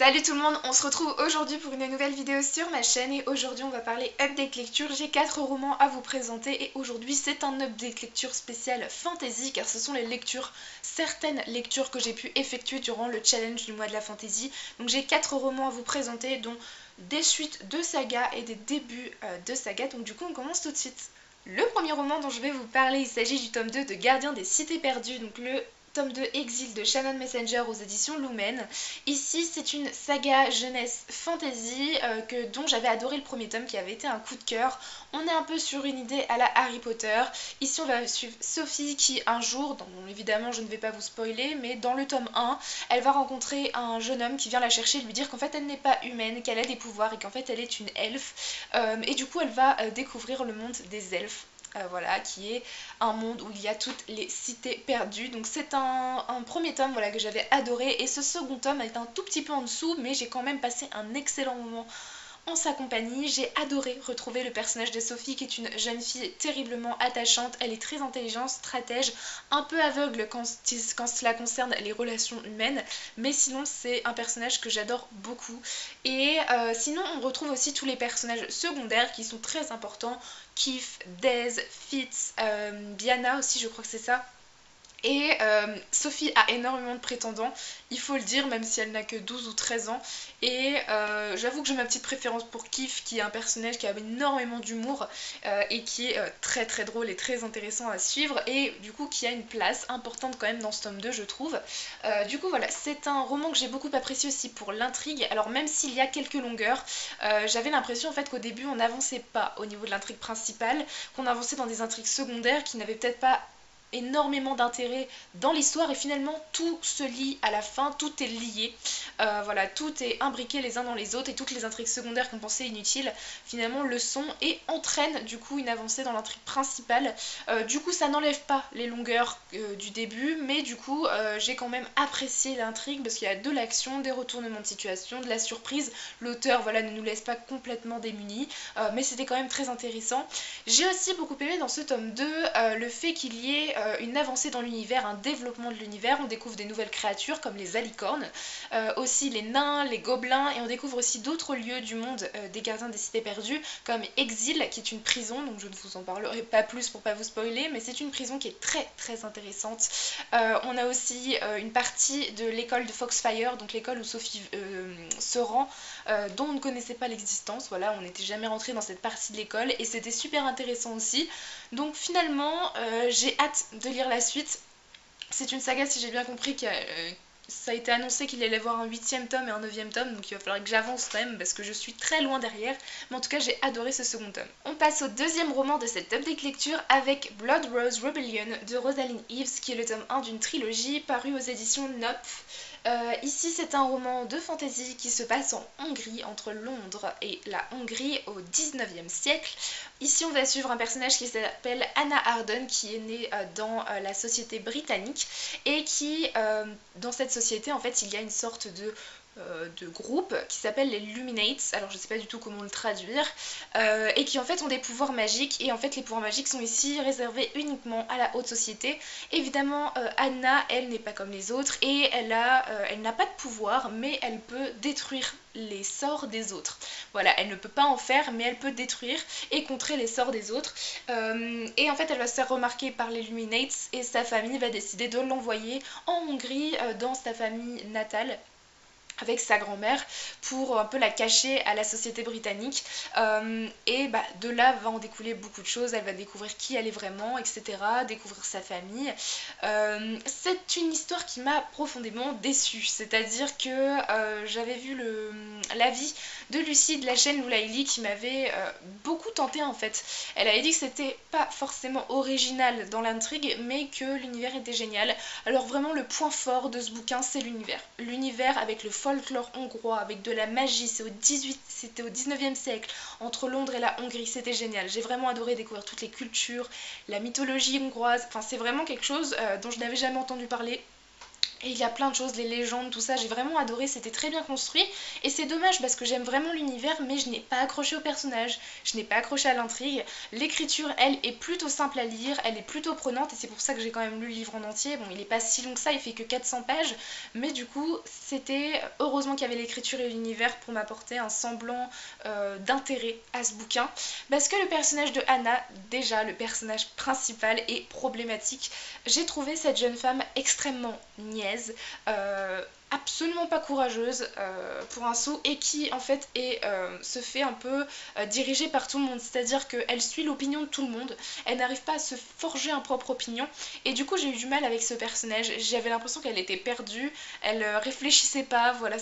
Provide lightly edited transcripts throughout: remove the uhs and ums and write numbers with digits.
Salut tout le monde, on se retrouve aujourd'hui pour une nouvelle vidéo sur ma chaîne et aujourd'hui on va parler update lecture. J'ai 4 romans à vous présenter et aujourd'hui c'est un update lecture spécial fantasy car ce sont certaines lectures que j'ai pu effectuer durant le challenge du mois de la fantasy. Donc j'ai 4 romans à vous présenter dont des suites de sagas et des débuts de sagas, donc du coup on commence tout de suite. Le premier roman dont je vais vous parler, il s'agit du tome 2 de Gardien des Cités Perdues, donc le tome 2 Exil de Shannon Messenger aux éditions Lumen. Ici c'est une saga jeunesse fantasy dont j'avais adoré le premier tome qui avait été un coup de cœur. On est un peu sur une idée à la Harry Potter. Ici on va suivre Sophie qui un jour, évidemment je ne vais pas vous spoiler, mais dans le tome 1, elle va rencontrer un jeune homme qui vient la chercher et lui dire qu'en fait elle n'est pas humaine, qu'elle a des pouvoirs et qu'en fait elle est une elfe. Et du coup elle va découvrir le monde des elfes. Voilà, qui est un monde où il y a toutes les cités perdues. Donc c'est un premier tome voilà, que j'avais adoré et ce second tome est un tout petit peu en dessous mais j'ai quand même passé un excellent moment en sa compagnie. J'ai adoré retrouver le personnage de Sophie qui est une jeune fille terriblement attachante. Elle est très intelligente, stratège, un peu aveugle quand cela concerne les relations humaines, mais sinon c'est un personnage que j'adore beaucoup. Et sinon on retrouve aussi tous les personnages secondaires qui sont très importants. Keith, Daisy, Fitz, Biana aussi je crois que c'est ça. Et Sophie a énormément de prétendants, il faut le dire, même si elle n'a que 12 ou 13 ans. Et j'avoue que j'ai ma petite préférence pour Kif, qui est un personnage qui a énormément d'humour et qui est très très drôle et très intéressant à suivre. Et du coup qui a une place importante quand même dans ce tome 2 je trouve. Du coup voilà, c'est un roman que j'ai beaucoup apprécié aussi pour l'intrigue. Alors même s'il y a quelques longueurs, j'avais l'impression en fait qu'au début on n'avançait pas au niveau de l'intrigue principale, qu'on avançait dans des intrigues secondaires qui n'avaient peut-être pas énormément d'intérêt dans l'histoire et finalement tout se lie à la fin, tout est lié, voilà, tout est imbriqué les uns dans les autres et toutes les intrigues secondaires qu'on pensait inutiles finalement le sont et entraînent du coup une avancée dans l'intrigue principale. Du coup ça n'enlève pas les longueurs du début mais du coup j'ai quand même apprécié l'intrigue parce qu'il y a de l'action, des retournements de situation, de la surprise, l'auteur voilà ne nous laisse pas complètement démunis mais c'était quand même très intéressant. J'ai aussi beaucoup aimé dans ce tome 2 le fait qu'il y ait une avancée dans l'univers, un développement de l'univers. On découvre des nouvelles créatures comme les alicornes, aussi les nains, les gobelins, et on découvre aussi d'autres lieux du monde des gardiens des cités perdues, comme Exil, qui est une prison, donc je ne vous en parlerai pas plus pour pas vous spoiler, mais c'est une prison qui est très très intéressante. On a aussi une partie de l'école de Foxfire, donc l'école où Sophie se rend, dont on ne connaissait pas l'existence, voilà, on n'était jamais rentré dans cette partie de l'école, et c'était super intéressant aussi. Donc finalement, j'ai hâte de lire la suite. C'est une saga, si j'ai bien compris, ça a été annoncé qu'il allait y avoir un 8e tome et un 9e tome, donc il va falloir que j'avance quand même parce que je suis très loin derrière. Mais en tout cas, j'ai adoré ce second tome. On passe au deuxième roman de cette update lecture avec Blood Rose Rebellion de Rosalind Eves, qui est le tome 1 d'une trilogie parue aux éditions Knopf. Ici c'est un roman de fantasy qui se passe en Hongrie, entre Londres et la Hongrie au 19e siècle. Ici on va suivre un personnage qui s'appelle Anna Arden qui est née dans la société britannique et qui dans cette société en fait il y a une sorte de groupe qui s'appelle les Luminates, alors je sais pas du tout comment le traduire, et qui en fait ont des pouvoirs magiques, et en fait les pouvoirs magiques sont ici réservés uniquement à la haute société. Évidemment Anna elle n'est pas comme les autres et elle n'a pas de pouvoir mais elle peut détruire les sorts des autres. Voilà, elle ne peut pas en faire mais elle peut détruire et contrer les sorts des autres. Et en fait elle va se faire remarquer par les Luminates et sa famille va décider de l'envoyer en Hongrie dans sa famille natale avec sa grand-mère pour un peu la cacher à la société britannique. Et de là va en découler beaucoup de choses. Elle va découvrir qui elle est vraiment, etc. Découvrir sa famille. C'est une histoire qui m'a profondément déçue. C'est-à-dire que j'avais vu l'avis de Lucie de la chaîne Loulaïli qui m'avait beaucoup tentée en fait. Elle avait dit que c'était pas forcément original dans l'intrigue, mais que l'univers était génial. Alors vraiment le point fort de ce bouquin c'est l'univers. L'univers avec le folklore hongrois, avec de la magie, c'était au 19e siècle, entre Londres et la Hongrie, c'était génial. J'ai vraiment adoré découvrir toutes les cultures, la mythologie hongroise, enfin c'est vraiment quelque chose dont je n'avais jamais entendu parler. Et il y a plein de choses, les légendes, tout ça, j'ai vraiment adoré, c'était très bien construit. Et c'est dommage parce que j'aime vraiment l'univers, mais je n'ai pas accroché au personnage, je n'ai pas accroché à l'intrigue. L'écriture, elle, est plutôt simple à lire, elle est plutôt prenante, et c'est pour ça que j'ai quand même lu le livre en entier. Bon, il est pas si long que ça, il fait que 400 pages, mais du coup, c'était heureusement qu'il y avait l'écriture et l'univers pour m'apporter un semblant d'intérêt à ce bouquin. Parce que le personnage de Anna, déjà le personnage principal, est problématique. J'ai trouvé cette jeune femme extrêmement niaise, absolument pas courageuse pour un saut, et qui en fait se fait un peu diriger par tout le monde, c'est-à-dire qu'elle suit l'opinion de tout le monde, elle n'arrive pas à se forger un propre opinion, et du coup j'ai eu du mal avec ce personnage, j'avais l'impression qu'elle était perdue, elle réfléchissait pas, voilà,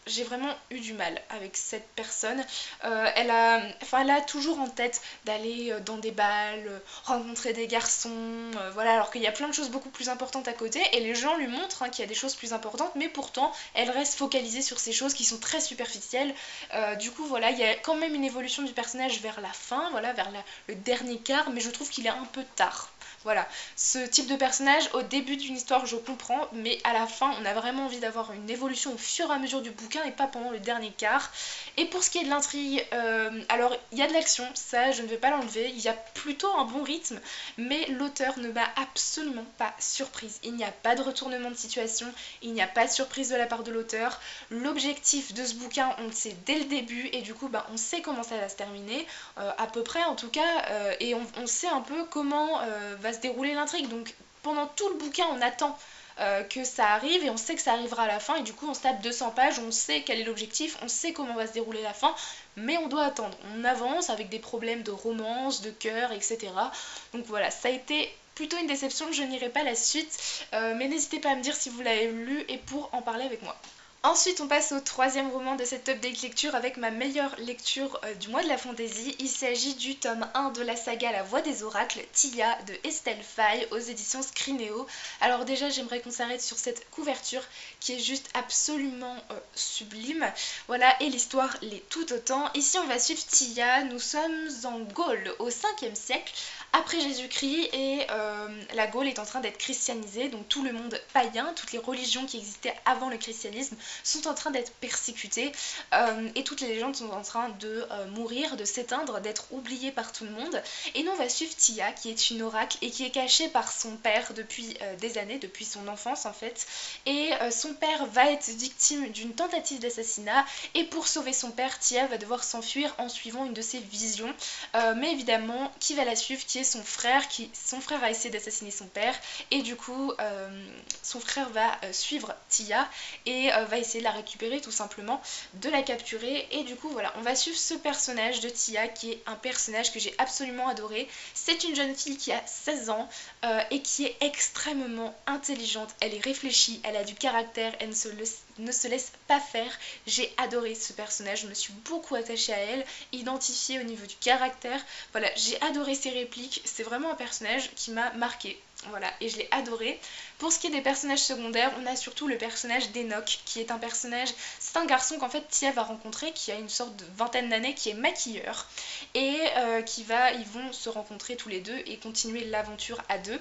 j'ai vraiment eu du mal avec cette personne. Elle a toujours en tête d'aller dans des bals, rencontrer des garçons, voilà, alors qu'il y a plein de choses beaucoup plus importantes à côté, et les gens lui montrent qu'il y a des choses plus importantes, mais pourtant elle reste focalisée sur ces choses qui sont très superficielles. Du coup voilà, il y a quand même une évolution du personnage vers la fin, voilà, vers le dernier quart, mais je trouve qu'il est un peu tard. Voilà, ce type de personnage, au début d'une histoire, je comprends, mais à la fin, on a vraiment envie d'avoir une évolution au fur et à mesure du bouquin et pas pendant le dernier quart. Et pour ce qui est de l'intrigue, alors il y a de l'action, ça je ne vais pas l'enlever, il y a plutôt un bon rythme, mais l'auteur ne m'a absolument pas surprise. Il n'y a pas de retournement de situation, il n'y a pas de surprise de la part de l'auteur. L'objectif de ce bouquin, on le sait dès le début, et du coup, on sait comment ça va se terminer, à peu près en tout cas, et on sait un peu comment va se dérouler l'intrigue. Donc pendant tout le bouquin, on attend que ça arrive, et on sait que ça arrivera à la fin, et du coup on se tape 200 pages, on sait quel est l'objectif, on sait comment va se dérouler la fin, mais on doit attendre. On avance avec des problèmes de romance, de cœur, etc. Donc voilà, ça a été plutôt une déception, je n'irai pas la suite, mais n'hésitez pas à me dire si vous l'avez lu et pour en parler avec moi. Ensuite, on passe au troisième roman de cette update lecture avec ma meilleure lecture du mois de la fantaisie. Il s'agit du tome 1 de la saga La Voix des Oracles, Tia de Estelle Faye aux éditions Scrinéo. Alors déjà, j'aimerais qu'on s'arrête sur cette couverture qui est juste absolument sublime. Voilà, et l'histoire l'est tout autant. Ici, on va suivre Tia. Nous sommes en Gaule au 5e siècle après Jésus-Christ, et la Gaule est en train d'être christianisée, donc tout le monde païen, toutes les religions qui existaient avant le christianisme sont en train d'être persécutées, et toutes les légendes sont en train de mourir, de s'éteindre, d'être oubliées par tout le monde. Et nous on va suivre Tia, qui est une oracle et qui est cachée par son père depuis des années, depuis son enfance en fait, et son père va être victime d'une tentative d'assassinat, et pour sauver son père, Tia va devoir s'enfuir en suivant une de ses visions, mais évidemment qui va la suivre, qui est son frère, son frère a essayé d'assassiner son père, et du coup son frère va suivre Tia et va essayer de la récupérer tout simplement, de la capturer. Et du coup voilà, on va suivre ce personnage de Tia qui est un personnage que j'ai absolument adoré. C'est une jeune fille qui a 16 ans et qui est extrêmement intelligente, elle est réfléchie, elle a du caractère, elle ne se laisse pas faire. J'ai adoré ce personnage, je me suis beaucoup attachée à elle, identifiée au niveau du caractère. Voilà, j'ai adoré ses répliques, c'est vraiment un personnage qui m'a marqué. Voilà, et je l'ai adoré. Pour ce qui est des personnages secondaires, on a surtout le personnage d'Enoch, qui est un personnage, c'est un garçon qu'en fait Tia va rencontrer, qui a une sorte de vingtaine d'années, qui est maquilleur, et ils vont se rencontrer tous les deux et continuer l'aventure à deux.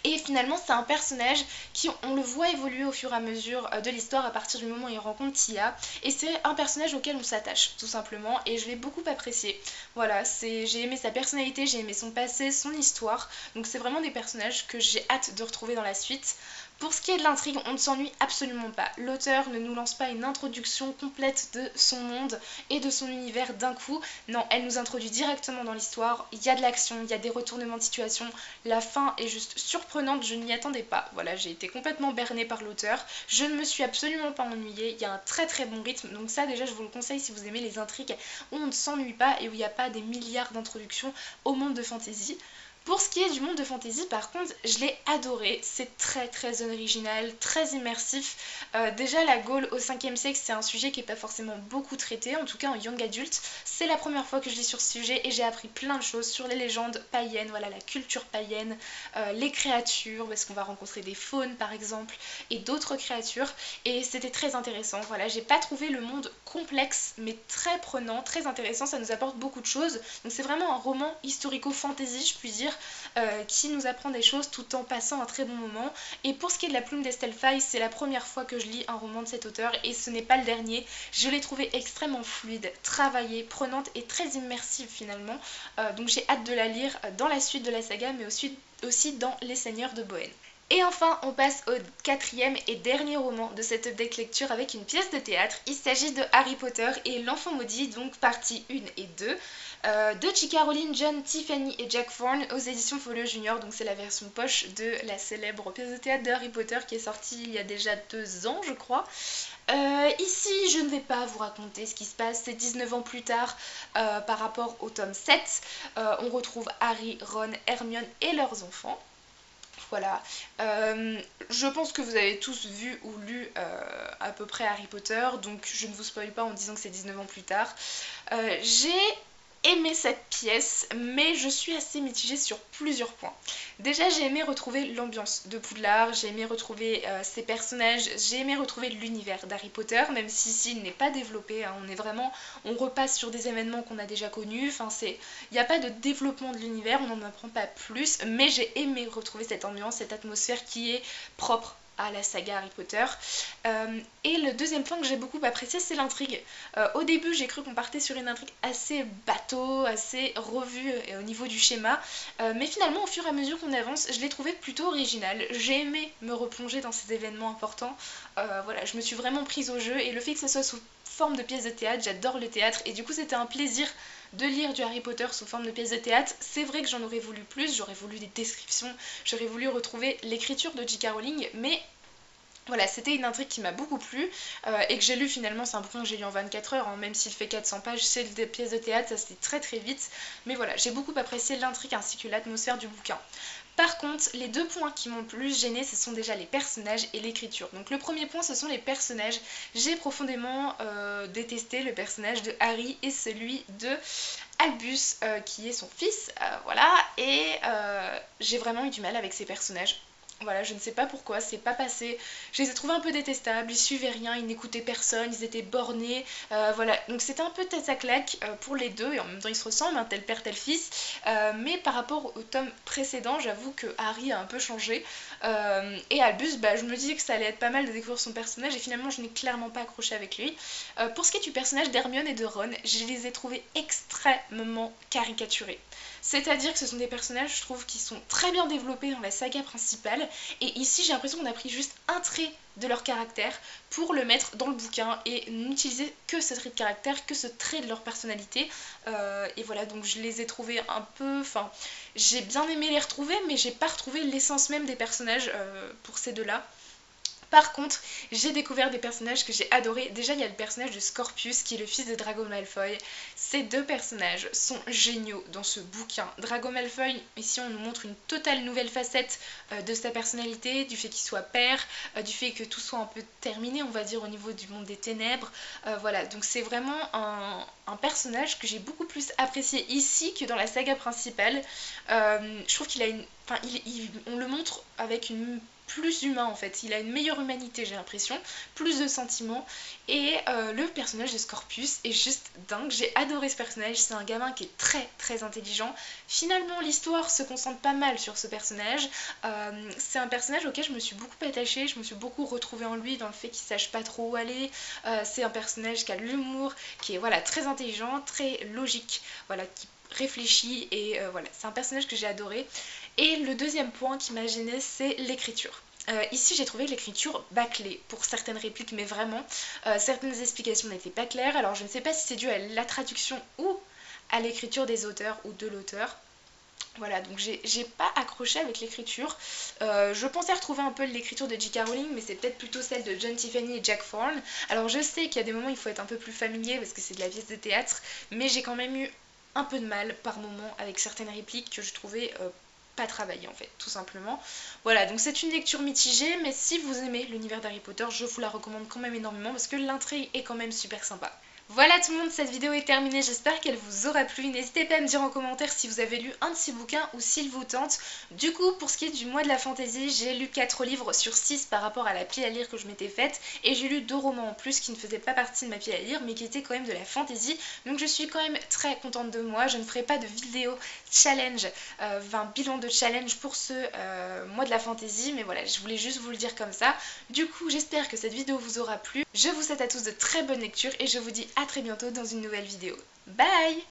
Et finalement, c'est un personnage qui, on le voit évoluer au fur et à mesure de l'histoire à partir du moment où il rencontre Tia. Et c'est un personnage auquel on s'attache, tout simplement, et je l'ai beaucoup apprécié. Voilà, j'ai aimé sa personnalité, j'ai aimé son passé, son histoire. Donc c'est vraiment des personnages que j'ai hâte de retrouver dans la suite. Pour ce qui est de l'intrigue, on ne s'ennuie absolument pas. L'auteur ne nous lance pas une introduction complète de son monde et de son univers d'un coup. Non, elle nous introduit directement dans l'histoire. Il y a de l'action, il y a des retournements de situation. La fin est juste surprenante, je n'y attendais pas. Voilà, j'ai été complètement bernée par l'auteur. Je ne me suis absolument pas ennuyée. Il y a un très très bon rythme. Donc ça déjà, je vous le conseille si vous aimez les intrigues où on ne s'ennuie pas et où il n'y a pas des milliards d'introductions au monde de fantasy. Pour ce qui est du monde de fantasy, par contre, je l'ai adoré. C'est très très original, très immersif. Déjà, la Gaule au 5e siècle, c'est un sujet qui n'est pas forcément beaucoup traité, en tout cas en young adulte. C'est la première fois que je lis sur ce sujet et j'ai appris plein de choses sur les légendes païennes, voilà, la culture païenne, les créatures, parce qu'on va rencontrer des faunes par exemple, et d'autres créatures. Et c'était très intéressant. Voilà, j'ai pas trouvé le monde complexe, mais très prenant, très intéressant. Ça nous apporte beaucoup de choses. Donc c'est vraiment un roman historico-fantasy, je puis dire, lire, qui nous apprend des choses tout en passant un très bon moment. Et pour ce qui est de La Plume d'Estelle Faye, c'est la première fois que je lis un roman de cet auteur et ce n'est pas le dernier. Je l'ai trouvé extrêmement fluide, travaillée, prenante et très immersive finalement. Donc j'ai hâte de la lire dans la suite de la saga, mais aussi dans Les Seigneurs de Bohême. Et enfin, on passe au quatrième et dernier roman de cette update lecture avec une pièce de théâtre. Il s'agit de Harry Potter et l'Enfant Maudit, donc partie 1 et 2, de J.K. Rowling, John, Tiffany et Jack Thorne aux éditions Folio Junior. Donc c'est la version poche de la célèbre pièce de théâtre de Harry Potter qui est sortie il y a déjà 2 ans, je crois. Ici, je ne vais pas vous raconter ce qui se passe, c'est 19 ans plus tard par rapport au tome 7. On retrouve Harry, Ron, Hermione et leurs enfants. Voilà, je pense que vous avez tous vu ou lu à peu près Harry Potter, donc je ne vous spoil pas en disant que c'est 19 ans plus tard. J'ai aimé cette pièce, mais je suis assez mitigée sur plusieurs points. Déjà, j'ai aimé retrouver l'ambiance de Poudlard, j'ai aimé retrouver ses personnages, j'ai aimé retrouver l'univers d'Harry Potter, même si ici il n'est pas développé, hein, on repasse sur des événements qu'on a déjà connus, enfin il n'y a pas de développement de l'univers, on n'en apprend pas plus, mais j'ai aimé retrouver cette ambiance, cette atmosphère qui est propre à la saga Harry Potter. Et le deuxième point que j'ai beaucoup apprécié, c'est l'intrigue. Au début, j'ai cru qu'on partait sur une intrigue assez bateau, assez revue au niveau du schéma, mais finalement, au fur et à mesure qu'on avance, je l'ai trouvé plutôt original. J'ai aimé me replonger dans ces événements importants. Voilà, je me suis vraiment prise au jeu, et le fait que ce soit sous forme de pièce de théâtre, j'adore le théâtre, et du coup c'était un plaisir de lire du Harry Potter sous forme de pièce de théâtre. C'est vrai que j'en aurais voulu plus, j'aurais voulu des descriptions, j'aurais voulu retrouver l'écriture de J.K. Rowling, mais voilà, c'était une intrigue qui m'a beaucoup plu et que j'ai lu finalement. C'est un bouquin que j'ai lu en 24 heures, hein, même s'il fait 400 pages, c'est des pièces de théâtre, ça se lit très très vite. Mais voilà, j'ai beaucoup apprécié l'intrigue ainsi que l'atmosphère du bouquin. Par contre, les 2 points qui m'ont le plus gêné, ce sont déjà les personnages et l'écriture. Donc le premier point, ce sont les personnages. J'ai profondément détesté le personnage de Harry et celui de Albus, qui est son fils, voilà, et j'ai vraiment eu du mal avec ces personnages. Voilà, je ne sais pas pourquoi, c'est pas passé. Je les ai trouvés un peu détestables, ils suivaient rien, ils n'écoutaient personne, ils étaient bornés. Voilà, donc c'était un peu tête à claque pour les deux, et en même temps ils se ressemblent, hein, tel père, tel fils. Mais par rapport au tome précédent, j'avoue que Harry a un peu changé. Et Albus, je me disais que ça allait être pas mal de découvrir son personnage, et finalement je n'ai clairement pas accroché avec lui. Pour ce qui est du personnage d'Hermione et de Ron, je les ai trouvés extrêmement caricaturés. C'est-à-dire que ce sont des personnages, je trouve, qui sont très bien développés dans la saga principale, et ici j'ai l'impression qu'on a pris juste un trait de leur caractère pour le mettre dans le bouquin et n'utiliser que ce trait de caractère, que ce trait de leur personnalité. Et voilà, donc je les ai trouvés un peu... Enfin, j'ai bien aimé les retrouver, mais j'ai pas retrouvé l'essence même des personnages pour ces deux-là. Par contre, j'ai découvert des personnages que j'ai adorés. Déjà, il y a le personnage de Scorpius qui est le fils de Drago Malfoy. Ces 2 personnages sont géniaux dans ce bouquin. Drago Malfoy, ici on nous montre une totale nouvelle facette de sa personnalité, du fait qu'il soit père, du fait que tout soit un peu terminé, on va dire, au niveau du monde des ténèbres. Voilà, donc c'est vraiment un personnage que j'ai beaucoup plus apprécié ici que dans la saga principale. Je trouve qu'il a une... Enfin, on le montre avec une plus humain en fait, il a une meilleure humanité, j'ai l'impression, plus de sentiments, et le personnage de Scorpius est juste dingue. J'ai adoré ce personnage, c'est un gamin qui est très très intelligent. Finalement l'histoire se concentre pas mal sur ce personnage, c'est un personnage auquel je me suis beaucoup attachée, je me suis beaucoup retrouvée en lui dans le fait qu'il sache pas trop où aller. C'est un personnage qui a de l'humour, qui est voilà très intelligent, très logique, voilà, qui réfléchit, et voilà, c'est un personnage que j'ai adoré. Et le deuxième point qui m'a gênée, c'est l'écriture. Ici j'ai trouvé l'écriture bâclée pour certaines répliques, mais vraiment certaines explications n'étaient pas claires. Alors je ne sais pas si c'est dû à la traduction ou à l'écriture des auteurs ou de l'auteur. Voilà, donc j'ai pas accroché avec l'écriture. Je pensais retrouver un peu l'écriture de J.K. Rowling, mais c'est peut-être plutôt celle de John Tiffany et Jack Thorne. Alors je sais qu'il y a des moments où il faut être un peu plus familier parce que c'est de la pièce de théâtre, mais j'ai quand même eu un peu de mal par moment avec certaines répliques que je trouvais pas travaillées en fait, tout simplement. Voilà, donc c'est une lecture mitigée, mais si vous aimez l'univers d'Harry Potter, je vous la recommande quand même énormément parce que l'intrigue est quand même super sympa. Voilà tout le monde, cette vidéo est terminée, j'espère qu'elle vous aura plu. N'hésitez pas à me dire en commentaire si vous avez lu un de ces bouquins ou s'il vous tente. Du coup, pour ce qui est du mois de la fantaisie, j'ai lu 4 livres sur 6 par rapport à la pile à lire que je m'étais faite. Et j'ai lu 2 romans en plus qui ne faisaient pas partie de ma pile à lire mais qui étaient quand même de la fantaisie. Donc je suis quand même très contente de moi. Je ne ferai pas de vidéo challenge, bilan de challenge pour ce mois de la fantaisie. Mais voilà, je voulais juste vous le dire comme ça. Du coup, j'espère que cette vidéo vous aura plu. Je vous souhaite à tous de très bonnes lectures et je vous dis à très bientôt dans une nouvelle vidéo. Bye!